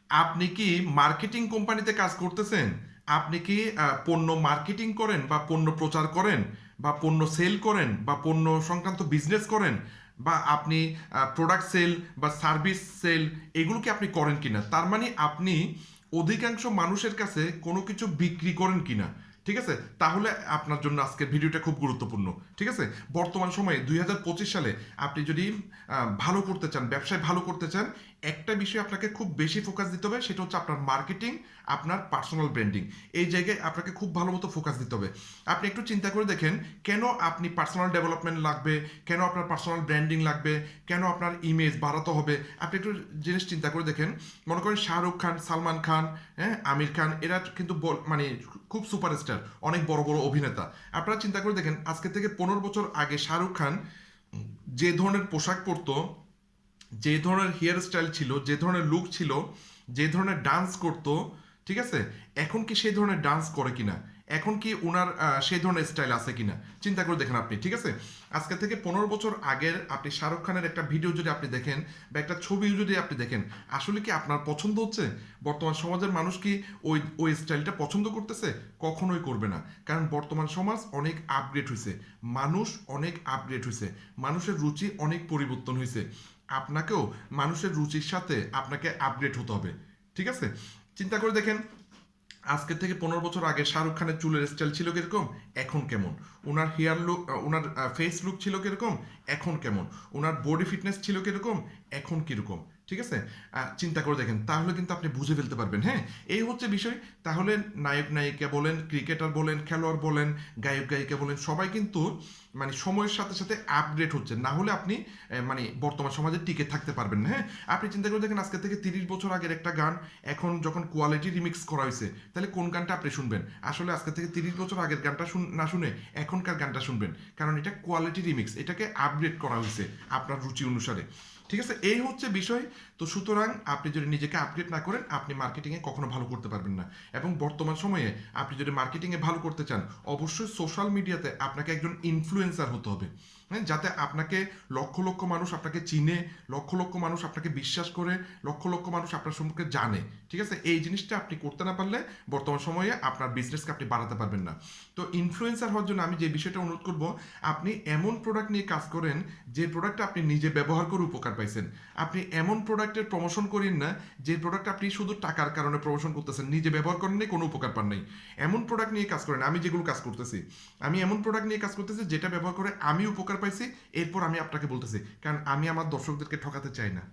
আপনি কি মার্কেটিং কোম্পানিতে কাজ করতেছেন? আপনি কি পণ্য মার্কেটিং করেন বা পণ্য প্রচার করেন বা পণ্য সেল করেন বা পণ্য সংক্রান্ত বিজনেস করেন বা আপনি প্রোডাক্ট সেল বা সার্ভিস সেল এগুলো কি আপনি করেন কিনা? তার মানে আপনি অধিকাংশ মানুষের কাছে কোনো কিছু বিক্রি করেন কিনা। ঠিক আছে, তাহলে আপনার জন্য আজকের ভিডিওটা খুব গুরুত্বপূর্ণ। ঠিক আছে, বর্তমান সময়ে 2025 সালে আপনি যদি ভালো করতে চান, ব্যবসায় ভালো করতে চান, একটা বিষয় আপনাকে খুব বেশি ফোকাস দিতে হবে, সেটা হচ্ছে আপনার মার্কেটিং, আপনার পার্সোনাল ব্র্যান্ডিং। এই জায়গায় আপনাকে খুব ভালো মতো ফোকাস দিতে হবে। আপনি একটু চিন্তা করে দেখেন, কেন আপনি পার্সোনাল ডেভেলপমেন্ট লাগবে, কেন আপনার পার্সোনাল ব্র্যান্ডিং লাগবে, কেন আপনার ইমেজ বাড়াতে হবে। আপনি একটু জিনিস চিন্তা করে দেখেন, মনে করেন শাহরুখ খান, সালমান খান, হ্যাঁ, আমির খান, এরা কিন্তু মানে খুব সুপারস্টার, অনেক বড় বড় অভিনেতা। আপনারা চিন্তা করে দেখেন, আজকে থেকে 15 বছর আগে শাহরুখ খান যে ধরনের পোশাক পরতো, যে ধরনের হেয়ার স্টাইল ছিল, যে ধরনের লুক ছিল, যে ধরনের ডান্স করতো, ঠিক আছে, এখন কি সেই ধরনের ডান্স করে কিনা, এখন কি ওনার সেই ধরনের স্টাইল আছে কিনা চিন্তা করে দেখেন আপনি। ঠিক আছে, আজকে থেকে 15 বছর আগের আপনি শাহরুখ খানের একটা ভিডিও যদি আপনি দেখেন বা একটা ছবি যদি আপনি দেখেন, আসলে কি আপনার পছন্দ হচ্ছে? বর্তমান সমাজের মানুষ কি ওই ওই স্টাইলটা পছন্দ করতেছে? কখনোই করবে না, কারণ বর্তমান সমাজ অনেক আপগ্রেড হয়েছে, মানুষ অনেক আপগ্রেড হয়েছে, মানুষের রুচি অনেক পরিবর্তন হয়েছে। আপনাকেও মানুষের রুচির সাথে আপনাকে আপগ্রেড হতে হবে। ঠিক আছে, চিন্তা করে দেখেন, আজকে থেকে 15 বছর আগে শাহরুখ খানের চুলের স্টাইল ছিল কিরকম, এখন কেমন? ওনার হেয়ার লুক, ওনার ফেস লুক ছিল কিরকম, এখন কেমন? ওনার বডি ফিটনেস ছিল কিরকম, এখন কিরকম? ঠিক আছে, চিন্তা করে দেখেন, তাহলে কিন্তু আপনি বুঝে ফেলতে পারবেন। হ্যাঁ, এই হচ্ছে বিষয়। তাহলে নায়ক নায়িকা বলেন, ক্রিকেটার বলেন, খেলোয়াড় বলেন, গায়ক গায়িকা বলেন, সবাই কিন্তু মানে সময়ের সাথে সাথে আপগ্রেড হচ্ছে, না হলে আপনি মানে বর্তমান সমাজে টিকে থাকতে পারবেন না। হ্যাঁ, আপনি চিন্তা করে দেখেন, আজকে থেকে 30 বছর আগের একটা গান এখন যখন কোয়ালিটি রিমিক্স করা হয়েছে, তাহলে কোন গানটা আপনি শুনবেন? আসলে আজকে থেকে 30 বছর আগের গানটা না শুনে এখনকার গানটা শুনবেন, কারণ এটা কোয়ালিটি রিমিক্স, এটাকে আপগ্রেড করা হয়েছে আপনার রুচি অনুসারে। ঠিক আছে, এই হচ্ছে বিষয়। তো সুতরাং আপনি যদি নিজেকে আপগ্রেড না করেন, আপনি মার্কেটিংয়ে কখনো ভালো করতে পারবেন না। এবং বর্তমান সময়ে আপনি যদি মার্কেটিংয়ে ভালো করতে চান, অবশ্যই সোশ্যাল মিডিয়াতে আপনাকে একজন ইনফ্লুয়েন্সার হতে হবে। হ্যাঁ, যাতে আপনাকে লক্ষ লক্ষ মানুষ আপনাকে চিনে, লক্ষ লক্ষ মানুষ আপনাকে বিশ্বাস করে, লক্ষ লক্ষ মানুষ আপনার সম্পর্কে জানে। ঠিক আছে, এই জিনিসটা আপনি করতে না পারলে বর্তমান সময়ে আপনার বিজনেসকে আপনি বাড়াতে পারবেন না। তো ইনফ্লুয়েন্সার হওয়ার জন্য আমি যে বিষয়টা অনুরোধ করব, আপনি এমন প্রোডাক্ট নিয়ে কাজ করেন যে প্রোডাক্টটা আপনি নিজে ব্যবহার করে উপকার পাইছেন। আপনি এমন প্রোডাক্টের প্রমোশন করেন না যে প্রোডাক্ট আপনি শুধু টাকার কারণে প্রমোশন করতেছেন, নিজে ব্যবহার করেন নাই, কোনো উপকার পান নাই। এমন প্রোডাক্ট নিয়ে কাজ করেন, আমি যেগুলো কাজ করতেছি, আমি এমন প্রোডাক্ট নিয়ে কাজ করতেছি যেটা ব্যবহার করে আমি উপকার পাইছি, এরপর আমি আপনাকে বলতেছি, কারণ আমি আমার দর্শকদেরকে ঠকাতে চাই না।